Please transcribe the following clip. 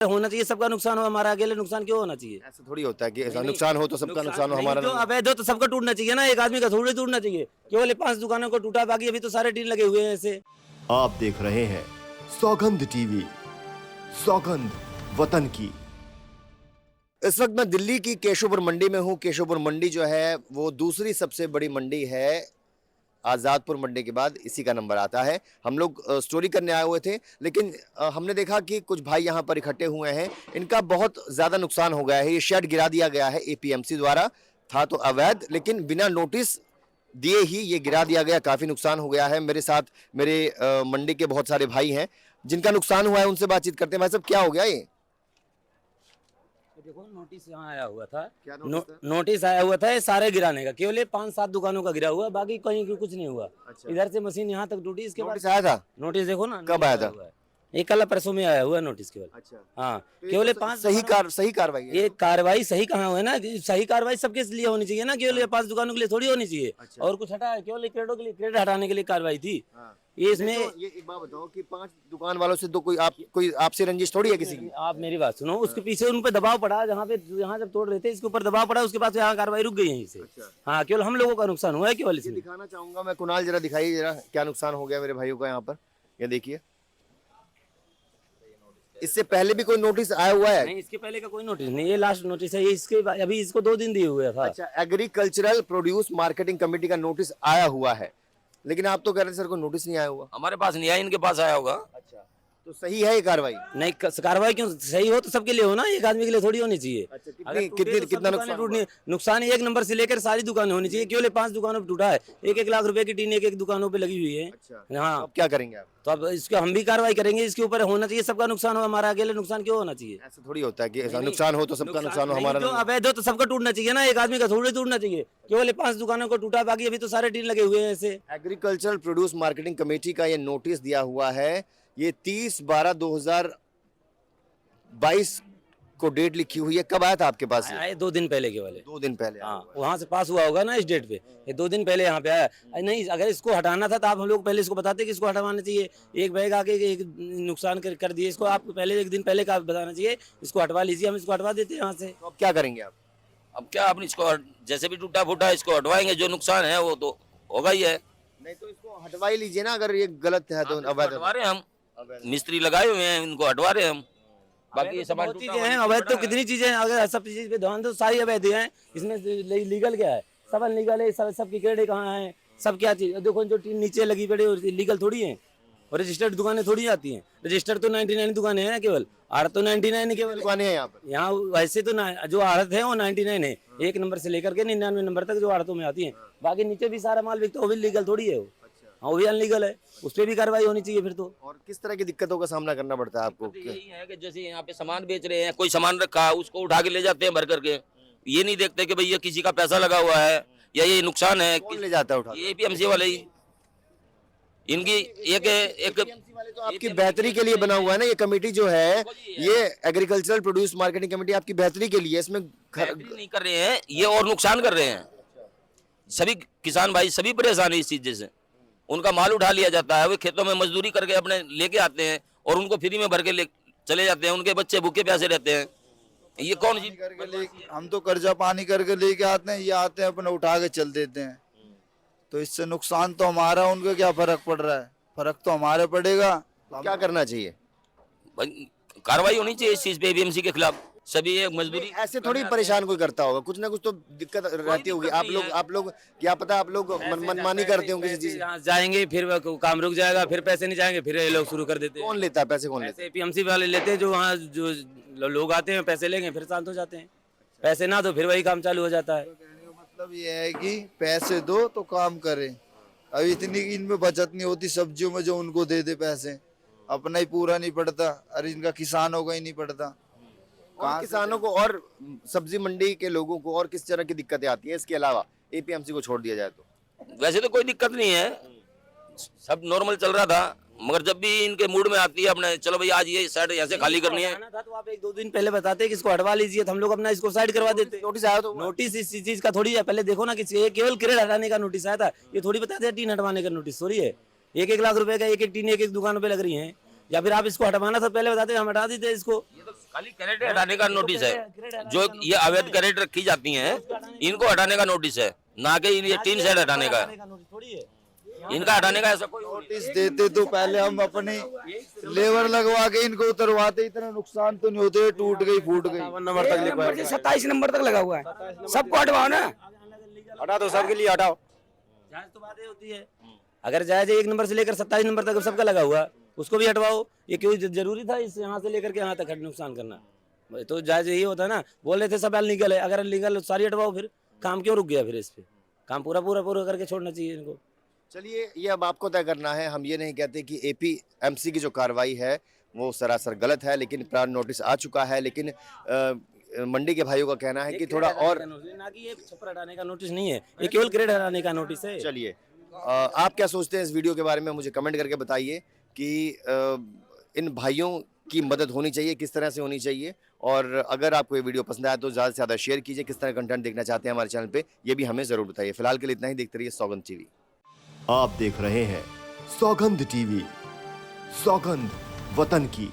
होना चाहिए, सबका नुकसान हो, हमारा अकेले नुकसान क्यों होना चाहिए? ऐसा थोड़ी होता है कि ऐसा नहीं, नुकसान हो तो सबका नुकसान हो, नहीं, हमारा जो अवैध हो तो सबका टूटना चाहिए ना, एक आदमी का थोड़ी टूटना चाहिए। केवल 5 दुकानों को टूटा, बाकी अभी तो सारे टीन लगे हुए हैं ऐसे। आप देख रहे हैं सौगंध टीवी, सौगंध वतन की। इस वक्त मैं दिल्ली की केशवपुर मंडी में हूँ। केशवपुर मंडी जो है वो दूसरी सबसे बड़ी मंडी है, आज़ादपुर मंडी के बाद इसी का नंबर आता है। हम लोग स्टोरी करने आए हुए थे, लेकिन हमने देखा कि कुछ भाई यहाँ पर इकट्ठे हुए हैं। इनका बहुत ज़्यादा नुकसान हो गया है। ये शेड गिरा दिया गया है एपीएमसी द्वारा, था तो अवैध, लेकिन बिना नोटिस दिए ही ये गिरा दिया गया। काफ़ी नुकसान हो गया है। मेरे साथ मेरे मंडी के बहुत सारे भाई हैं जिनका नुकसान हुआ है, उनसे बातचीत करते हैं। भाई साहब, क्या हो गया ये? देखो नोटिस यहाँ आया हुआ था। क्या नोटिस था? नोटिस आया हुआ था ये सारे गिराने का, केवल 5-7 दुकानों का गिरा हुआ, बाकी कहीं कुछ नहीं हुआ। अच्छा। इधर से मशीन यहाँ तक टूटी, इसके बाद नोटिस आया था? नोटिस देखो ना, कब आया था? ये कल परसों में आया हुआ है नोटिस केवल। अच्छा, हाँ, तो ये केवल तो 5 सही कार्रवाई है। ये कार्रवाई सही कहाँ हुआ है ना, सही कार्रवाई सबके लिए होनी चाहिए ना, केवल ये 5 दुकानों के लिए थोड़ी होनी चाहिए। अच्छा। और कुछ हटा है, केवल क्रेडो के लिए, क्रेड हटाने के लिए कार्रवाई थी हाँ। ये। इसमें नहीं तो ये एक बात बताओ कि 5 दुकान वालों से तो कोई आपसे रंजिश थोड़ी है किसी की? आप मेरी बात सुनो, उसके पीछे उन पे दबाव पड़ा, यहाँ जब तोड़ रहे थे इसके ऊपर दबाव पड़ा, उसके बाद यहाँ कार्रवाई रुक गई यहीं से। अच्छा। हाँ, केवल हम लोगों का नुकसान हुआ है केवल ये इसमें। दिखाना चाहूंगा मैं। कुणाल, जरा दिखाइए जरा क्या नुकसान हो गया मेरे भाइयों का यहाँ पर। ये देखिए, इससे पहले भी कोई नोटिस आया हुआ है? नहीं, इसके पहले का कोई नोटिस नहीं, ये लास्ट नोटिस है। ये इसके अभी इसको 2 दिन दिए हुए था। अच्छा, एग्रीकल्चरल प्रोड्यूस मार्केटिंग कमेटी का नोटिस आया हुआ है, लेकिन आप तो कह रहे थे सर को नोटिस नहीं आया हुआ। हमारे पास नहीं आया, इनके पास आया होगा। अच्छा, तो सही है ये कार्रवाई? नहीं, कार्रवाई क्यों सही हो तो सबके लिए हो ना, एक आदमी के लिए थोड़ी होनी चाहिए। अच्छा, अगर टूटे तो सब कितना दुकानें नुकसान टूटनी, नुकसान 1 नंबर से लेकर सारी दुकानें होनी चाहिए। केवल 5 दुकानों पे टूटा है, 1-1 लाख रुपए की टीन एक दुकानों पे लगी हुई है। अच्छा, हाँ, अब क्या करेंगे आप? तो अब इसको हम भी कार्रवाई करेंगे, इसके ऊपर होना चाहिए, सबका नुकसान हो, हमारा अकेले नुकसान क्यों होना चाहिए? ऐसा थोड़ी होता है कि ऐसा नुकसान हो तो सबका नुकसान हो, नहीं, हमारा जो अवैध हो तो सबका टूटना चाहिए ना, एक आदमी का थोड़ी टूटना चाहिए। केवल 5 दुकानों को टूटा, बाकी अभी तो सारे टीन लगे हुए हैं ऐसे। एग्रीकल्चरल प्रोड्यूस मार्केटिंग कमेटी का ये नोटिस दिया हुआ है। ये 30/12/2022 को डेट लिखी हुई है। कब आया था आपके पास ये? आए 2 दिन पहले के वाले। 2 दिन पहले आया हाँ, हुआ है। वहाँ से पास हुआ होगा ना इस डेट पे। ये 2 दिन पहले यहाँ पे आया। नहीं, अगर इसको हटाना था तो आप हम लोग पहले इसको बताते कि इसको हटवाना चाहिए। एक बैग आके एक नुकसान कर दिए इसको, आपको पहले 1 दिन पहले का बताना चाहिए, इसको हटवा लीजिए, हम इसको हटवा देते हैं यहाँ से। तो अब क्या करेंगे आप? अब क्या, अपनी इसको जैसे भी टूटा फूटा इसको हटवाएंगे, जो नुकसान है वो तो होगा ही है। नहीं तो इसको हटवा ही लीजिए ना, अगर ये गलत है तो। अवैध हटवा रहे हैं हम, मिस्त्री लगाए हुए हैं, इनको हटवा रहे हैं हम। बाकी ये सामान बहुत टूटा चीजें हुआ हैं नीचे अवैध, पड़ा तो है। कितनी चीजें हैं, अगर सब चीज पे ध्यान दो सारी अवैध हैं। इसमें लीगल क्या है? सब अनलीगल है, सब की क्रेडिट कहाँ है, सब क्या चीज देखो, जो टीम नीचे लगी पड़ी लीगल थोड़ी है, और रजिस्टर्ड दुकानें थोड़ी आती हैं। रजिस्टर्ड तो 99 दुकानें हैं केवल, आड़त तो 99 केवल दुकानें हैं यहाँ पर। यहाँ वैसे तो जो आड़त है वो 99 है, 1 नंबर से लेकर के 99 नंबर तक जो आड़तों में आती हैं। बाकी नीचे भी सारा माल बिकता है, वो भी लीगल थोड़ी है वो। हाँ, वो भी अनलीगल है, उस पर भी कार्रवाई होनी चाहिए फिर तो। और किस तरह की दिक्कतों का सामना करना पड़ता है आपको? तो यही है कि जैसे यहाँ पे सामान बेच रहे हैं, कोई सामान रखा है उसको उठा के ले जाते हैं भर करके। ये नहीं देखते कि भाई ये किसी का पैसा लगा हुआ है या ये नुकसान है। कौन ले जाता है उठा? ये एपीएमसी वाले ही, इनकी एक एपीएमसी वाले तो आपकी बेहतरी के लिए बना हुआ है ना। ये कमेटी जो है, ये एग्रीकल्चरल प्रोड्यूस मार्केटिंग कमेटी आपकी बेहतरी के लिए, इसमें बेहतरी नहीं कर रहे हैं ये, और नुकसान कर रहे हैं। सभी किसान भाई सभी परेशान है इस चीज से। उनका माल उठा लिया जाता है, वे खेतों में मजदूरी करके अपने लेके आते हैं और उनको फ्री में भर के चले जाते हैं। उनके बच्चे भूखे प्यासे रहते हैं। ये कौन सी हम तो कर्जा पानी करके लेके आते हैं, ये आते हैं अपने उठा के चल देते हैं। तो इससे नुकसान तो हमारा, उनको क्या फर्क पड़ रहा है? फर्क तो हमारे पड़ेगा। क्या करना चाहिए? कार्रवाई होनी चाहिए इस चीज पे एपीएमसी के खिलाफ। सभी ये मजदूरी ऐसे थोड़ी परेशान कोई करता होगा, कुछ ना कुछ तो दिक्कत रहती होगी। आप लोग क्या पता, आप लोग मनमानी करते होंगे किसी चीज। यहाँ जाएंगे फिर काम रुक जाएगा, फिर पैसे नहीं जाएंगे, फिर ये लोग शुरू कर देते हैं। कौन लेता है पैसे? कौन लेता पैसे एपीएमसी वाले लेते हैं, जो वहाँ जो लोग आते हैं पैसे लेंगे फिर शांत हो जाते हैं। पैसे ना तो फिर वही काम चालू हो जाता है। कहने का मतलब ये है कि पैसे दो तो काम करे। अब इतनी इनमें बचत नहीं होती सब्जियों में जो उनको दे दे पैसे, अपना ही पूरा नहीं पड़ता। अरे इनका किसानों का ही नहीं पड़ता। और किसानों को और सब्जी मंडी के लोगों को और किस तरह की दिक्कतें आती है इसके अलावा, एपीएमसी को छोड़ दिया जाए तो? वैसे तो कोई दिक्कत नहीं है, सब नॉर्मल चल रहा था। मगर जब भी इनके मूड में आती है अपने, चलो भाई आज ये साइड यहाँ से खाली करनी है, था तो आप 1-2 दिन पहले बताते कि इसको हटवा लीजिए, तो हम लोग अपना इसको साइड करवा देते। नोटिस आया तो? नोटिस इस चीज का थोड़ी है, पहले देखो ना कि ये केवल क्रेड हटाने का नोटिस आया था। ये थोड़ी बताते हैं टीन हटवाने का नोटिस थोड़ी है। 1-1 लाख रुपए का एक टीन एक दुकानों पे लग रही है। या फिर आप इसको हटवाना था पहले बताते, हम हटा देते इसको। ये तो खाली क्रेडिट हटाने का नोटिस है, जो ये अवैध क्रेडिट रखी जाती हैं इनको हटाने का नोटिस है, ना कि ये टीन शेड हटाने का। थोड़ी है इनका हटाने का ऐसा कोई नोटिस देते तो पहले हम अपने लेबर लगवा के इनको उतरवाते, इतना नुकसान तो नहीं होते, टूट गई फूट गई। नंबर तक लिखवाया, 27 नंबर तक लगा हुआ है, सबको हटवाओ ना, हटा दो सबके लिए हटाओ। जायज तो बातें होती है, अगर जायज 1 नंबर से लेकर 27 नंबर तक सबका लगा हुआ, उसको भी हटवाओ। ये क्यों जरूरी था इस यहाँ से लेकर के यहाँ तक नुकसान करना? तो जायज यही होता है ना, बोल रहे थे सब अनलीगल है, अगर अनलीगल सारी हटवाओ, फिर काम क्यों रुक गया? फिर इस पे काम पूरा करके छोड़ना चाहिए इनको। चलिए, ये अब आपको तय करना है। हम ये नहीं कहते कि एपीएमसी की जो कार्रवाई है वो सरासर गलत है, लेकिन प्राण नोटिस आ चुका है। लेकिन मंडी के भाइयों का कहना है कि थोड़ा और, ना कि ये छप्पर हटाने का नोटिस नहीं है, ये केवल क्रेड हटाने का नोटिस है। चलिए, आप क्या सोचते हैं इस वीडियो के बारे में, मुझे कमेंट करके बताइए कि इन भाइयों की मदद होनी चाहिए, किस तरह से होनी चाहिए। और अगर आपको ये वीडियो पसंद आया तो ज़्यादा से ज़्यादा शेयर कीजिए। किस तरह कंटेंट देखना चाहते हैं हमारे चैनल पे, ये भी हमें ज़रूर बताइए। फिलहाल के लिए इतना ही, देखते रहिए सौगंध टीवी। आप देख रहे हैं सौगंध टीवी, सौगंध वतन की।